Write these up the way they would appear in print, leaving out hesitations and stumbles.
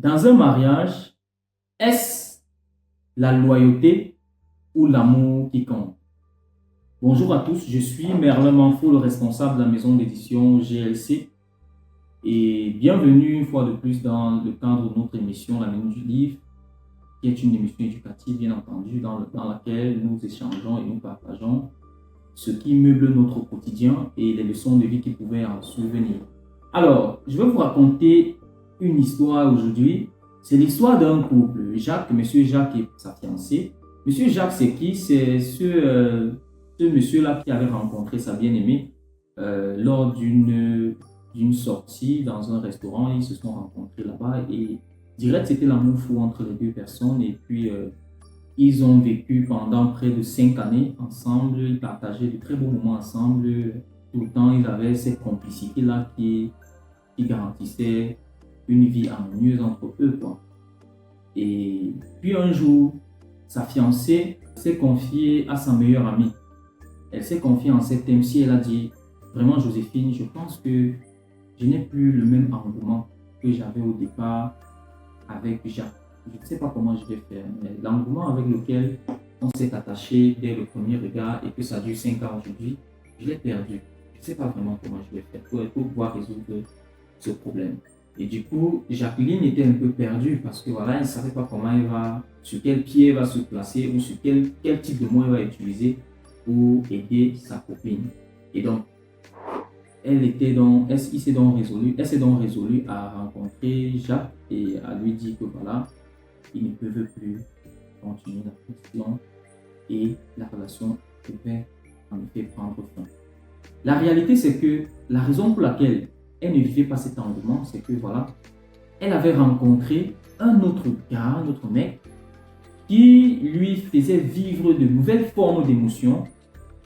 Dans un mariage, est-ce la loyauté ou l'amour qui compte? Bonjour à tous, je suis Merlin Manfo, le responsable de la maison d'édition GLC. Et bienvenue une fois de plus dans le cadre de notre émission La Minute du Livre, qui est une émission éducative, bien entendu, dans laquelle nous échangeons et nous partageons ce qui meuble notre quotidien et les leçons de vie qui pouvaient en souvenir. Alors, je vais vous raconter une histoire aujourd'hui. C'est l'histoire d'un couple, Monsieur Jacques et sa fiancée. Monsieur Jacques, c'est qui? C'est ce monsieur-là qui avait rencontré sa bien-aimée lors d'une sortie dans un restaurant. Ils se sont rencontrés là-bas et direct, c'était l'amour fou entre les deux personnes. Et puis, ils ont vécu pendant près de 5 années ensemble. Ils partageaient de très beaux moments ensemble. Tout le temps, ils avaient cette complicité-là qui garantissait une vie harmonieuse entre eux, quoi. Et puis un jour, sa fiancée s'est confiée à sa meilleure amie. Elle s'est confiée en ces thèmes. Si elle a dit, vraiment Joséphine, je pense que je n'ai plus le même engouement que j'avais au départ avec Jacques. Je ne sais pas comment je vais faire, mais l'engouement avec lequel on s'est attaché dès le premier regard et que ça dure 5 ans aujourd'hui, je l'ai perdu. Je ne sais pas vraiment comment je vais faire pour pouvoir résoudre ce problème. Et du coup, Jacqueline était un peu perdue parce que voilà, elle ne savait pas comment sur quel pied elle va se placer ou sur quel type de mots elle va utiliser pour aider sa copine. Et donc, elle s'est donc résolue à rencontrer Jacques et à lui dire que voilà, ils ne peuvent plus continuer la relation et la relation devait en effet prendre fin. La réalité, c'est que la raison pour laquelle elle ne vivait pas cet engouement, c'est que voilà, elle avait rencontré un autre gars, un autre mec, qui lui faisait vivre de nouvelles formes d'émotions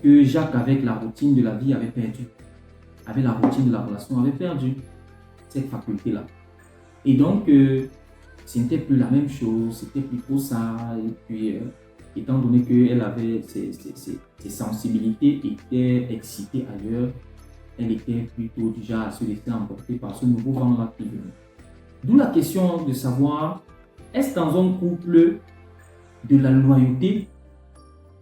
que Jacques, avec la routine de la vie, avait perdu. Avec la routine de la relation, avait perdu cette faculté-là. Et donc, ce n'était plus la même chose, c'était plutôt ça. Et puis, étant donné qu'elle avait ses sensibilités étaient excitées ailleurs, elle était plutôt du genre à se laisser emporter par ce nouveau vent-là qui venait. D'où la question de savoir, est-ce dans un couple de la loyauté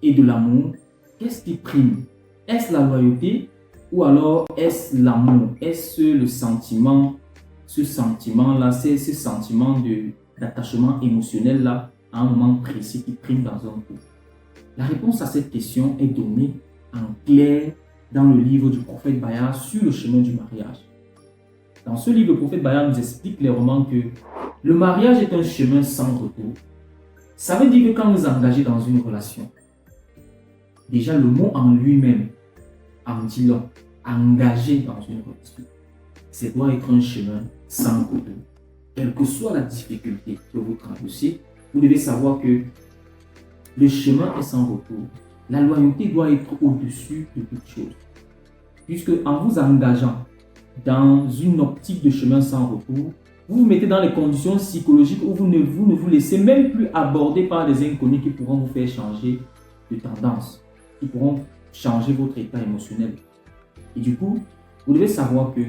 et de l'amour, qu'est-ce qui prime? Est-ce la loyauté ou alors est-ce l'amour? Est-ce le sentiment, ce sentiment-là, c'est ce sentiment d'attachement émotionnel-là à un moment précis qui prime dans un couple? La réponse à cette question est donnée en clair dans le livre du prophète Bayard sur le chemin du mariage. Dans ce livre, le prophète Bayard nous explique clairement que le mariage est un chemin sans retour. Ça veut dire que quand vous engagez dans une relation, déjà le mot en lui-même en dit long. Engagé dans une relation, ça doit être un chemin sans retour. Quelle que soit la difficulté que vous traversez, vous devez savoir que le chemin est sans retour. La loyauté doit être au-dessus de toute chose. Puisque en vous engageant dans une optique de chemin sans retour, vous vous mettez dans les conditions psychologiques où vous ne vous laissez même plus aborder par des inconnus qui pourront vous faire changer de tendance, qui pourront changer votre état émotionnel. Et du coup, vous devez savoir que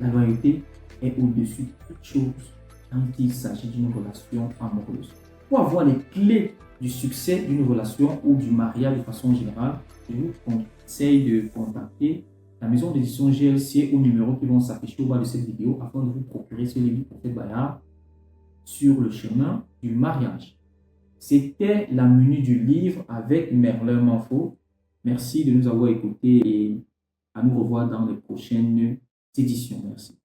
la loyauté est au-dessus de toute chose quand il s'agit d'une relation amoureuse. Pour avoir les clés du succès d'une relation ou du mariage de façon générale, je vous conseille de contacter la maison d'édition GLC au numéro qui vont s'afficher au bas de cette vidéo afin de vous procurer ce livre prophète Bayard sur le chemin du mariage. C'était la minute du livre avec Merlin Manfo. Merci de nous avoir écoutés et à nous revoir dans les prochaines éditions. Merci.